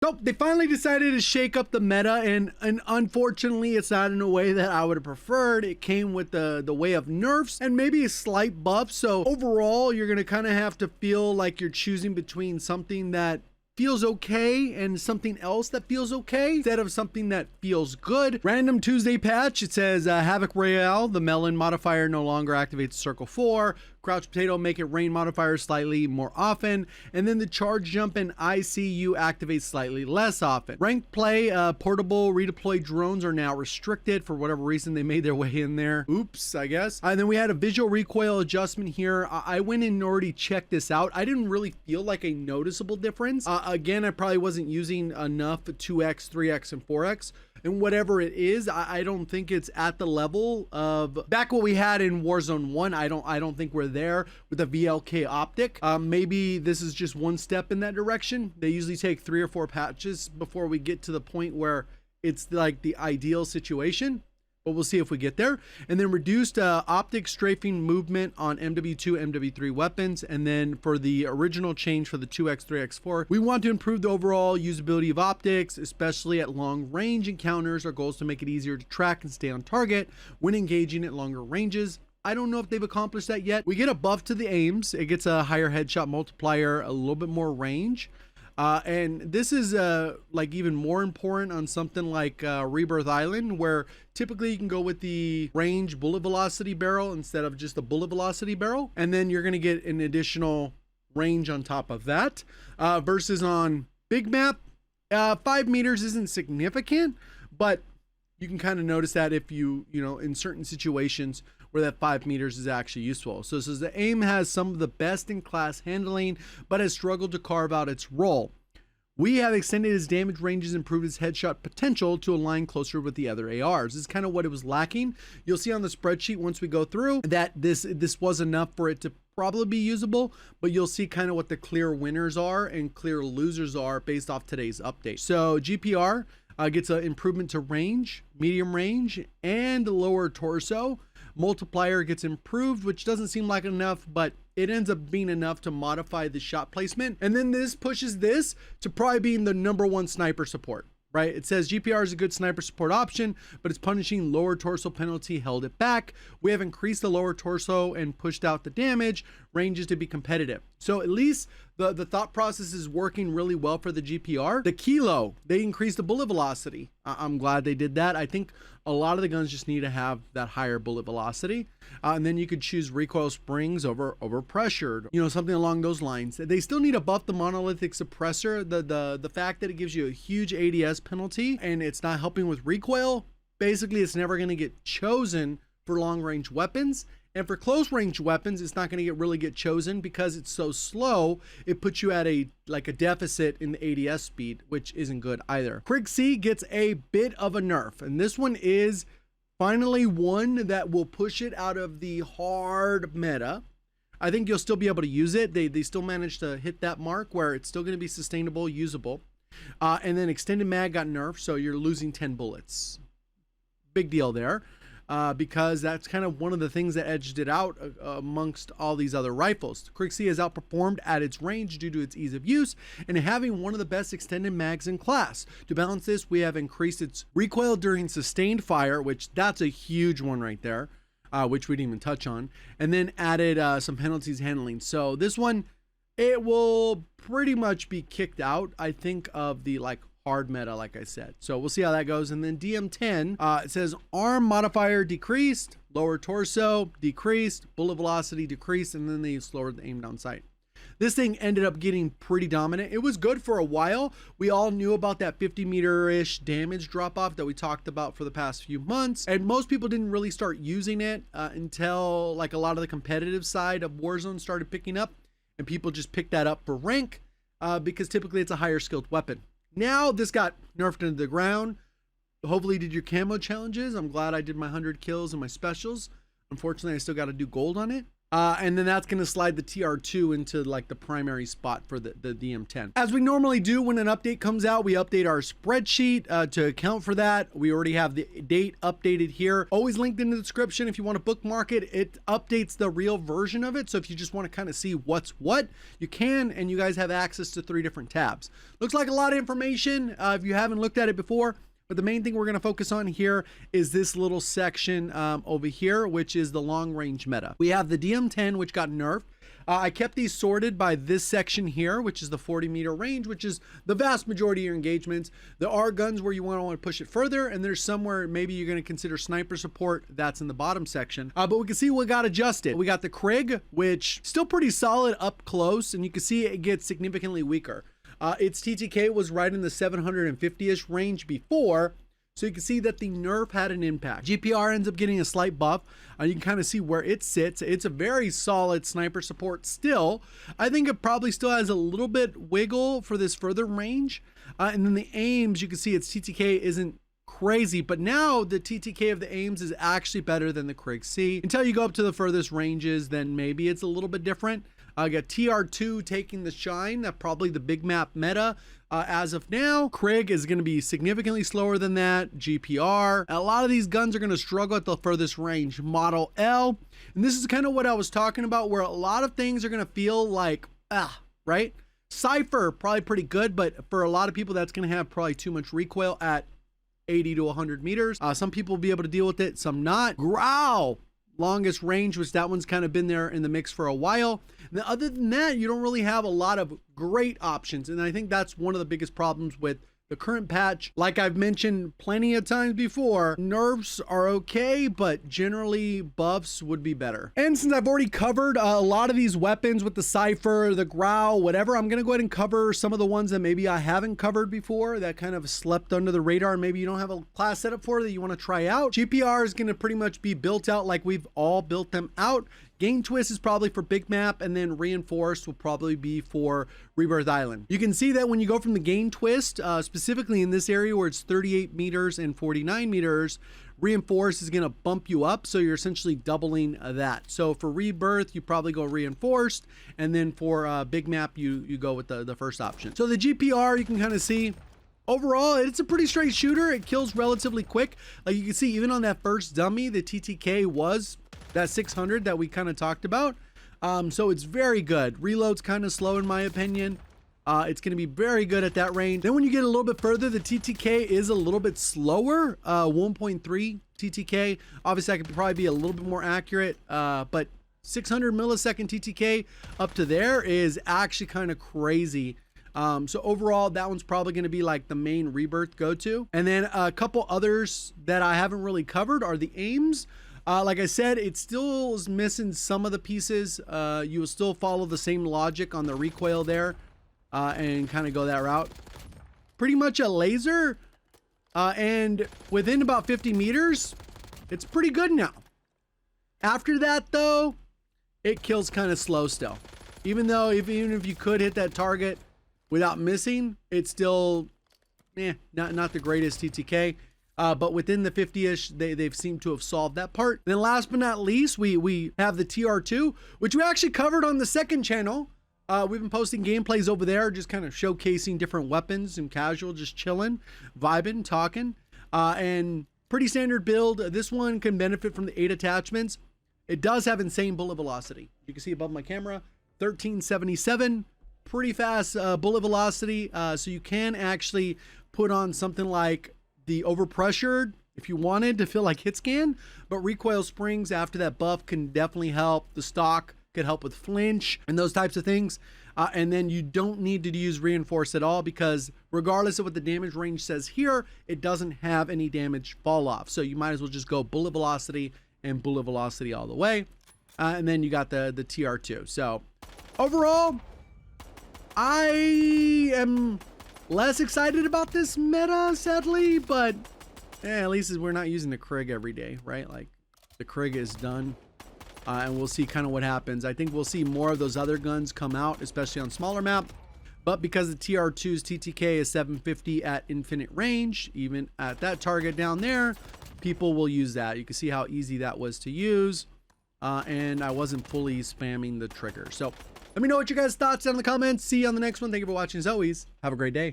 So they finally decided to shake up the meta, and unfortunately it's not in a way that I would have preferred. It came with the way of nerfs and maybe a slight buff. So overall, you're gonna kind of have to feel like you're choosing between something that feels okay and something else that feels okay instead of something that feels good. Random Tuesday patch, it says Havoc Royale, the melon modifier no longer activates circle 4. Crouch potato, make it rain modifier slightly more often, and then the charge jump and ICU activates slightly less often. Ranked play, portable redeploy drones are now restricted for whatever reason. They made their way in there. Oops, I guess. And then we had a visual recoil adjustment here. I went in and already checked this out. I didn't really feel like a noticeable difference. Again, I probably wasn't using enough 2x, 3x, and 4x. And whatever it is, I don't think it's at the level of back what we had in Warzone 1. I don't think we're there with the VLK optic. Maybe this is just one step in that direction. They usually take 3 or 4 patches before we get to the point where it's like the ideal situation. But we'll see if we get there. And then reduced optic strafing movement on MW2, MW3 weapons. And then for the original change for the 2x, 3x, 4, we want to improve the overall usability of optics, especially at long range encounters. Our goal is to make it easier to track and stay on target when engaging at longer ranges. I don't know if they've accomplished that yet. We get a buff to the Ames. It gets a higher headshot multiplier, a little bit more range. And this is like even more important on something like Rebirth Island, where typically you can go with the range bullet velocity barrel instead of just the bullet velocity barrel. And then you're going to get an additional range on top of that. Versus on big map, 5 meters isn't significant, but you can kind of notice that if you know, in certain situations where that 5 meters is actually useful. So it says the AIM has some of the best in class handling, but has struggled to carve out its role. We have extended his damage ranges, improved his headshot potential to align closer with the other ARs. This is kind of what it was lacking. You'll see on the spreadsheet once we go through that this was enough for it to probably be usable, but you'll see kind of what the clear winners are and clear losers are based off today's update. So GPR gets an improvement to range, medium range, and lower torso. Multiplier gets improved, which doesn't seem like enough, but it ends up being enough to modify the shot placement. And then this pushes this to probably being the #1 sniper support, right? It says GPR is a good sniper support option, but it's punishing lower torso penalty held it back. We have increased the lower torso and pushed out the damage ranges to be competitive. So at least the thought process is working really well for the GPR. The kilo, they increased the bullet velocity. I'm glad they did that. I think a lot of the guns just need to have that higher bullet velocity. And then you could choose recoil springs over pressured, you know, something along those lines. They still need to buff the monolithic suppressor. The fact that it gives you a huge ADS penalty and it's not helping with recoil, basically it's never going to get chosen for long range weapons. And for close range weapons, it's not going to really get chosen because it's so slow. It puts you at a deficit in the ADS speed, which isn't good either. Krig C gets a bit of a nerf, and this one is finally one that will push it out of the hard meta. I think you'll still be able to use it. They still managed to hit that mark where it's still going to be sustainable, usable. And then extended mag got nerfed, so you're losing 10 bullets. Big deal there. Because that's kind of one of the things that edged it out amongst all these other rifles. Krig C has outperformed at its range due to its ease of use and having one of the best extended mags in class. To balance this, we have increased its recoil during sustained fire, which that's a huge one right there, which we didn't even touch on, and then added some penalties handling. So this one, it will pretty much be kicked out, I think, of the hard meta, like I said. So we'll see how that goes. And then DM10, it says arm modifier decreased, lower torso decreased, bullet velocity decreased, and then they lowered the aim down sight. This thing ended up getting pretty dominant. It was good for a while. We all knew about that 50 meter-ish damage drop off that we talked about for the past few months. And most people didn't really start using it until a lot of the competitive side of Warzone started picking up, and people just picked that up for rank because typically it's a higher skilled weapon. Now this got nerfed into the ground. Hopefully did your camo challenges. I'm glad I did my 100 kills and my specials. Unfortunately, I still got to do gold on it. And then that's going to slide the TR2 into like the primary spot for the DM10. As we normally do when an update comes out, we update our spreadsheet to account for that. We already have the date updated here. Always linked in the description if you want to bookmark it. It updates the real version of it. So if you just want to kind of see what's what, you can, and you guys have access to 3 different tabs. Looks like a lot of information if you haven't looked at it before. But the main thing we're going to focus on here is this little section over here, which is the long range meta. We have the DM10, which got nerfed. I kept these sorted by this section here, which is the 40-meter range, which is the vast majority of your engagements. There are guns where you want to push it further, and there's somewhere maybe you're going to consider sniper support. That's in the bottom section. But we can see what got adjusted. We got the Krig, which still pretty solid up close, and you can see it gets significantly weaker. Its TTK was right in the 750-ish range before, so you can see that the nerf had an impact. GPR ends up getting a slight buff. You can kind of see where it sits. It's a very solid sniper support still. I think it probably still has a little bit wiggle for this further range. And then the Ames, you can see its TTK isn't crazy, but now the TTK of the Ames is actually better than the Krig C. Until you go up to the furthest ranges, then maybe it's a little bit different. I got TR2 taking the shine. That's probably the big map meta as of now. Krig is going to be significantly slower than that. GPR. A lot of these guns are going to struggle at the furthest range. Model L. And this is kind of what I was talking about, where a lot of things are going to feel like, right? Cypher, probably pretty good, but for a lot of people, that's going to have probably too much recoil at 80 to 100 meters. Some people will be able to deal with it, some not. Growl. Longest range, which that one's kind of been there in the mix for a while. Now, other than that, you don't really have a lot of great options. And I think that's one of the biggest problems with the current patch. Like I've mentioned plenty of times before, nerfs are okay, but generally buffs would be better. And since I've already covered a lot of these weapons with the Cypher, the Growl, whatever, I'm going to go ahead and cover some of the ones that maybe I haven't covered before that kind of slept under the radar and maybe you don't have a class setup for that you want to try out. GPR is going to pretty much be built out like we've all built them out. Gain Twist is probably for big map, and then Reinforced will probably be for Rebirth Island. You can see that when you go from the Gain Twist, specifically in this area where it's 38 meters and 49 meters, Reinforced is going to bump you up, so you're essentially doubling that. So for Rebirth, you probably go Reinforced, and then for big map, you go with the first option. So the GPR, you can kind of see, overall, it's a pretty straight shooter. It kills relatively quick. Like you can see, even on that first dummy, the TTK was that 600 that we kind of talked about. So it's very good. Reload's kind of slow in my opinion. It's going to be very good at that range. Then when you get a little bit further, the TTK is a little bit slower. 1.3 TTK. Obviously, I could probably be a little bit more accurate, but 600 millisecond TTK up to there is actually kind of crazy. So overall, that one's probably going to be like the main Rebirth go-to. And then a couple others that I haven't really covered are the Ames. Like I said, it still is missing some of the pieces. You will still follow the same logic on the recoil there and kind of go that route. Pretty much a laser, and within about 50 meters, it's pretty good now. After that, though, it kills kind of slow still. Even if you could hit that target without missing, it's still not the greatest TTK. But within the 50-ish, they've seemed to have solved that part. And then last but not least, we have the TR2, which we actually covered on the second channel. We've been posting gameplays over there, just kind of showcasing different weapons and casual, just chilling, vibing, talking. And pretty standard build. This one can benefit from the 8 attachments. It does have insane bullet velocity. You can see above my camera, 1377. Pretty fast bullet velocity. So you can actually put on something like the overpressured if you wanted to feel like hit scan, but recoil springs after that buff can definitely help. The stock could help with flinch and those types of things. And then you don't need to use reinforce at all, because regardless of what the damage range says here, it doesn't have any damage fall off. So you might as well just go bullet velocity and bullet velocity all the way. And then you got the TR2. So overall, I am less excited about this meta, sadly, but at least we're not using the Krig every day, right? Like the Krig is done, and we'll see kind of what happens. I think we'll see more of those other guns come out, especially on smaller map. But because the TR2's TTK is 750 at infinite range, even at that target down there, people will use that. You can see how easy that was to use. and I wasn't fully spamming the trigger. So let me know what you guys' thoughts are in the comments. See you on the next one. Thank you for watching as always. Have a great day.